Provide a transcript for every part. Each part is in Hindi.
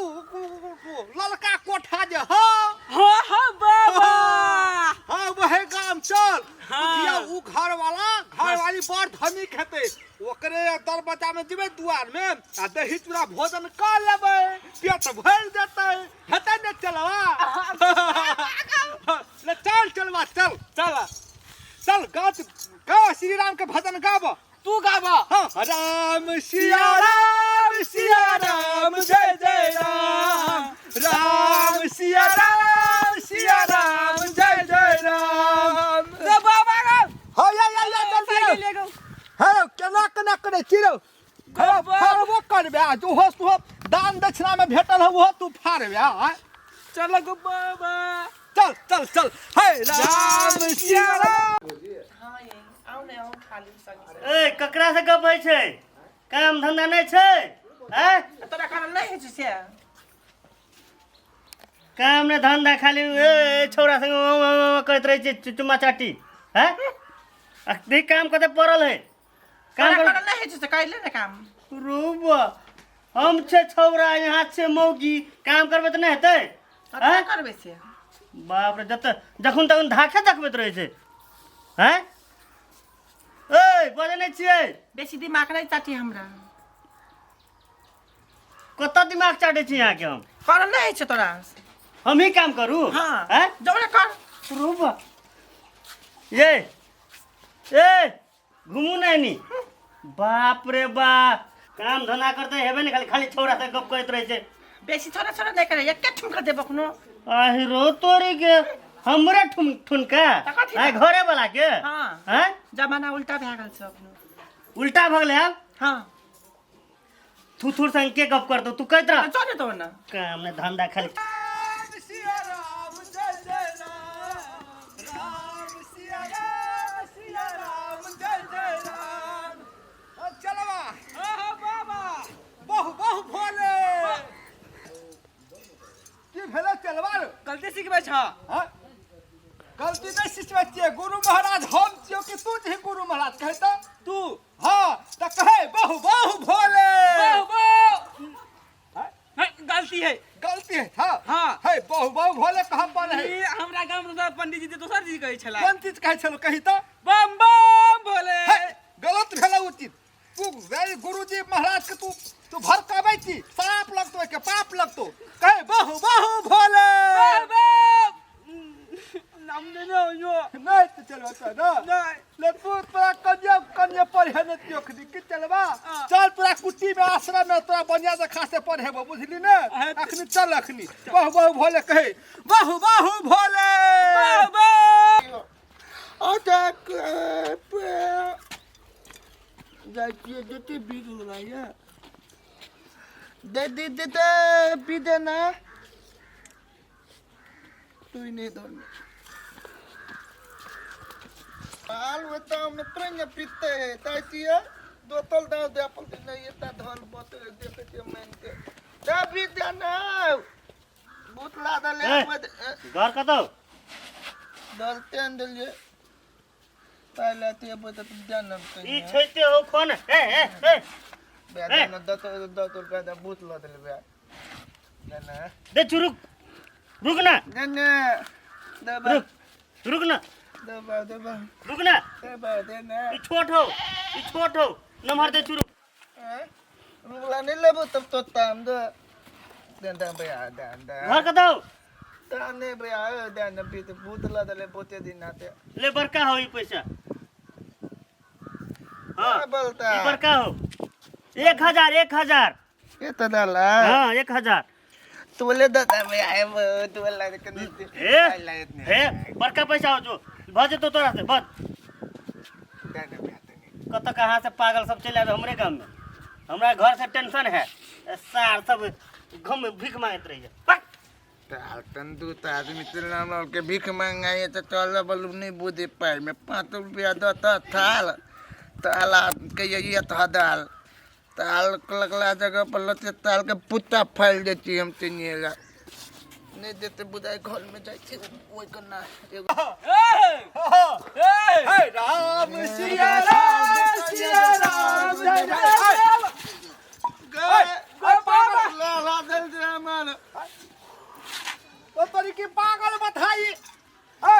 ललका कोठा जे हो हाँ बाबा हाँ वही गाम चल हाँ। उ घर वाली बड़ धनिक हेतै ओकरे दर बच्चा में जेबै दुआर में आ दही चूड़ा भोजन कर लेबै पेट भर जेतै हेतै ने चलवा ले चलवा चल चल चल गाओ श्री राम के भजन गाबो तू गाबा हाँ राम सिया राम जय जय राम राम सिया राम जय जय राम रे बाबा गा हो या जल्दी ले गो हेलो केना करे चिरो हेलो फारबो करबे जो हो तू दान दक्षिणा में भेटल हो वो तू फारबे चल गो बाबा चल हे राम सिया राम हां ये आउ ने आउ खाली संग ए ककरा से गप होइ छै काम धंधा नहीं छै हैं तोरा खाना नहीं है से काम ने धंधा खाली ए छोरा संग करत रहे छै चुम्मा चाटी हैं अखनी काम कते पड़ल है काम खाना कर नहीं है से काइले ना काम रुबा हम छे छौरा यहाँ से मौगी काम करबे त नहीं हेतै क्या करबे से बाप रे जखन तखन धाके देखबैत रहे छै हैं ए बजे नहीं छियै बेसी दिमाग नहीं चाटी हमरा कत दिमाग चाटे छी यहाँ के हम खाना नहीं है तोरा हम ही काम करू हां हैं जबरे कर रुबा ये ए घुमू नहीं नी बाप रे बा काम धंधा करते हेबे नहीं खाली छोरा से गप करत रहे छै बेसी छोरा नहीं करे एक ठुमका दे बखनो आहि रो तोरी के हमरे ठुनका कथी आ घरे वाला के हां हैं जमाना उल्टा भ गेल छ अपनो उल्टा भ गेलै अब हां तू थोड़ संग के गप करतो तू कहत रह चले तो ना काम ने धंधा खाली राम सिया राम जय जय राम राम सिया राम जय जय राम चलवा हाँ बाबा बहु भोले की भेले चलवा गलती सिखबे छ हाँ गलती नहीं सिखबे छियै गुरु महाराज हम छियो कि तू छी गुरु महाराज कहता तू हाँ त कहे बहु भोले गलती है गलती है हाँ हाँ। है बहु भोले कहाँ पर है ई हमरा गाम रो पंडित जी दोसर जी कहै छला कौन चीज कहे चलो कही तो बम बम भोले है, गलत भेला उचित तू वेरी गुरुजी महाराज के तू भड़काबै छी साफ लगतो के पाप लगतो कहे बहु भोले नाम ने नो यो नहीं तो चलो तो ना नहीं ले तू तोरा कन्या पढ़े न त्योखनी कि चलबा चल तोरा कुटी में आश्रम में तोरा बढ़िया से खासे पढ़ेबो बुझली ने अखनी चल अखनी बहु भोले कहे बहु भोले अटक जाइए देते बीज लगाया दे देते बीज ना तू नहीं दो पाल वो तो मित्र ने पीते हैं ताकि दो तल दाव दे अपन नहीं ये ता धन बोतल देते के मन के दा बीज ना बुतला दले घर कतो दलते अंदर ये पहले ते बोत तुम जानम ई छैते हो कोन ए बेदा दतो बेदा बुतला दले बे ना दे चुरुक रुक ना ना दबा रुक ना दबा रुक ना दबा देना ई छोट हो नमहर दे चुरुक रुला नहीं लेबो तब तो ताम दो दंदा बया दंदा घर कतो ताने बया दंदा पी तो बुतला दले बोते दिन आते ले बड़का हो ई पैसा हां बोलता ई बड़का हो 1000 ये तो डाला हां 1000 तोले दादा बया है वो तोला के हे बड़का पैसा हो जो भजे तो तोरा से बस कत कहाँ से पागल सब चले आवे हमरे गांव में हमरा घर से टेंशन है सार सब घम में भीख मांगत रही है तंदू तो आदमी नाम के भीख मांगाए तो चल बलू नहीं बुद्धि पाए में 5 रुपया दो तो थाल ताला के ये तो दाल ताल लगला जगह पर लते ताल के पुत्ता फैल देती हम तिनिएगा नहीं देते बुदाई घर में जाए थे वो करना राम सिया राम जय जय ला दिल दे हमार तो तोरी की पागल बताई ए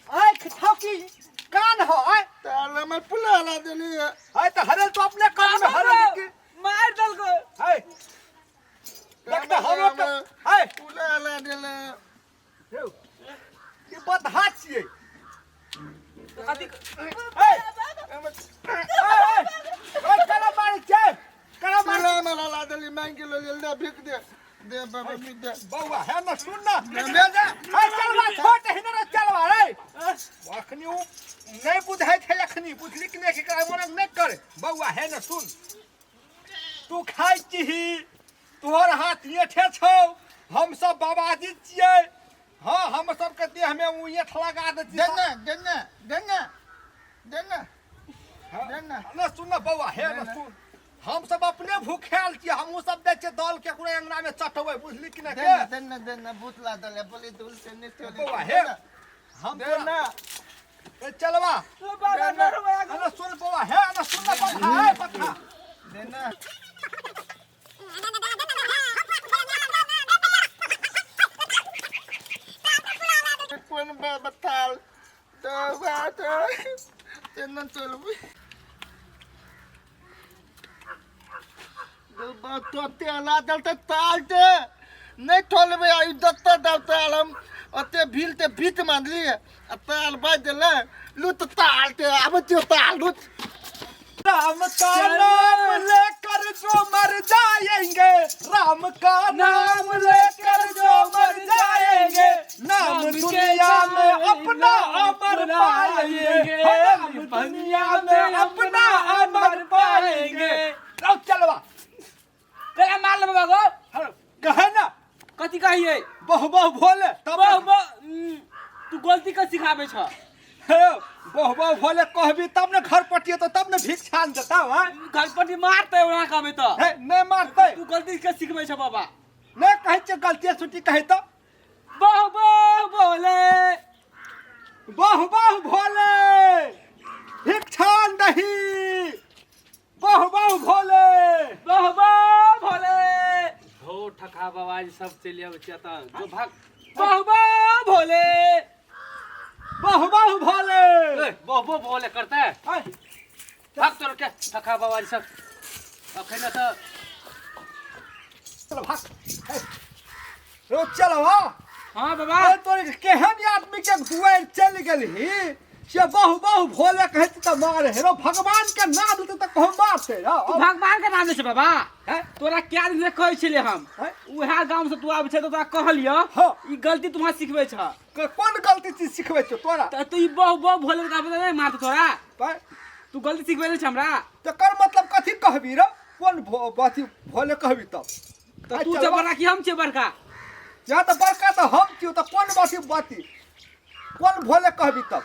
आँख ठोकी कान हो ए ताला में पुला ला देली है ए तो हरल तो अपने कान में हरल की मार दल को ए लगता हम लोग ए पुला ला देले ये बता छिए कथी ए कला मारी छे कला मारी पुला में ला देली मांग के ले ले भिक दे दे बाबा मी दे बउआ है ना सुन ना दे दे ए चलवा छोटे ही ना चलवा रे अखनी उ नहीं बुझाई थे अखनी बुझली कि नहीं कि मन नहीं करे बउआ है ना सुन तू खाई छी तोहर हाथ ये ठे छौ हम सब बाबाजी छिए हां हम सब के देह में उ ये लगा दे देना देना देना देना देना ना सुन ना बउआ है ना सुन हम सब अपने भूखेल छी हमहु सब दे छे दल के कुरे अंगना में चटबै बुझली कि नहीं देना देना देना बुतला दले बोली दूर से नहीं चली बउआ है हम देना ए चलवा बाबा नरवा ना सुन बउआ है ना सुन ना बता है बता देना कौन बताल तो बात तेन चल बात तो तेला दल ते ताल ते नहीं ठोलबे आई दत्ता दत्ता हम अते भील ते भीत मांगली ताल बाज देले लुत ताल ते अब त्यो ताल लुत राम का नाम लेकर जो मर जाएंगे राम का नाम लेकर जो मर जाएंगे नाम दुनिया में अपना अमर पाएंगे हम दुनिया में अपना अमर पाएंगे रौ चलवा तेरा मार ले बाबा को कहे ना कथी कहिए बहु बहु भोले तब तू गलती का सिखाबे छ बहु बहु भोले कहबी तब न घर पटिए तो तब न भीख छान देता है घरपट्टि मारते ओना कहबे त नहीं मारते तू गलती का सिखबे छ बाबा नहीं कहे छे गलती छुट्टी कहे तो बहु बहु बोले बहु बहु भोले भीख छान दही बहु बहु भोले बहु बहु बोले हो ठका बाबाजी सब चली आवे छ त जो भाग बहु बहु बोले बहु बहु भोले बहु बहु बोले करता है भाग तोर के ठका बाबाजी सब अखन त चलो भाग रो चलो हां बाबा तो केहन आदमी के दुआर चल गेलही से बहु बहु भोले कहत त मार हेरो भगवान के नाम लेते त कहम बात है तू भगवान के नाम ले छ बाबा हैं तोरा क्या दिन से कहै छले हम हैं? उहा गांव से तू आबै छ त तोरा कहलियो हाँ। ई गलती तुम्हा सिखबै छ कौन गलती चीज सिखबै छौ तोरा त तू ई बहु बहु भोले का बता नहीं मारत तोरा पर तू गलती सिखबै ले छ हमरा तो कर मतलब कथी कहबी रे कौन बाती भोले कहबी तब त तू जे बड़ा कि हम छे बड़का या तो बड़का तो हम छियो तो कौन बाती कौन भोले कहबी तब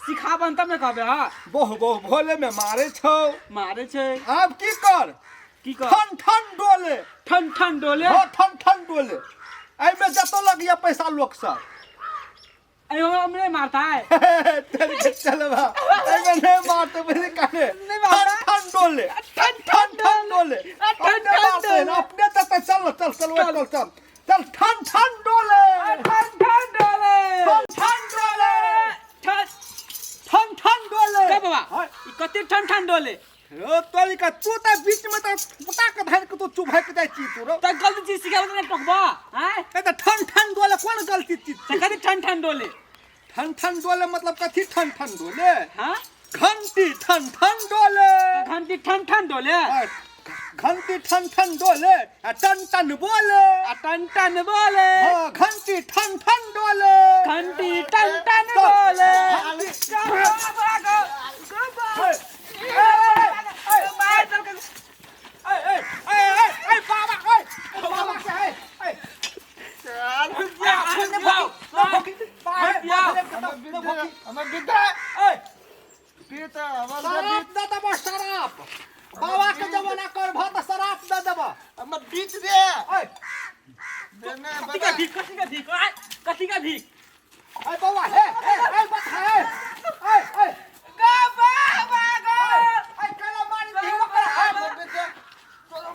सिखाबन तब ने कहबे हां बहु बहु भोले में मारे छौ मारे छे अब की कर की कर ठन ठन डोले ठन ठन डोले हो ठन ठन डोले आई में जतो लगिया पैसा लोक सब अयो हमरे मारता है तेरे के चलवा आई में नहीं मारते मेरे काने नहीं मारता। ठन डोले ठन डोले अपने तक चल चल चल चल चल चल ठन ठन डोले ठन ठन डोले ठन डोले ठन ठन ठन डोले का बाबा ई कते ठन ठन डोले रो तोरी का तू त बीच में त पता के धर के तू चुभाई के जाई छी तू रो त गलती चीज सिखाबे ने टकबा हैं ए त ठन ठन डोले कौन गलती चीज त कते ठन ठन डोले ठन ठन डोले मतलब कथी ठन ठन डोले हां घंटी ठन ठन डोले घंटी ठन ठन डोले घंटी ठन ठन डोले टन टन बोले टन टन बोले हाँ घंटी ठन ठन डोले घंटी टन टन बोले हमें बिता पीता हमारा शराब बाबा के जमाना कर भात शराब दे देबा हमें बीच दे देना कथी का भीख कथी का भीख ए बाबा हे बता हे गा बाबा गा ए कला मारी दी ओकरा हमें बिता चलो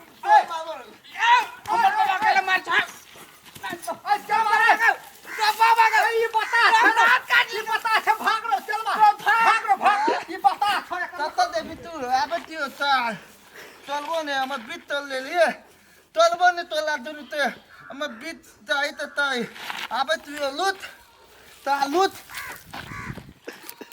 आबे त्यो ताल चलबो ने हम बीत तल ले लिए चलबो ने तोला दुनु ते हम बीत जाई त ताई आबे त्यो लुत ता लुत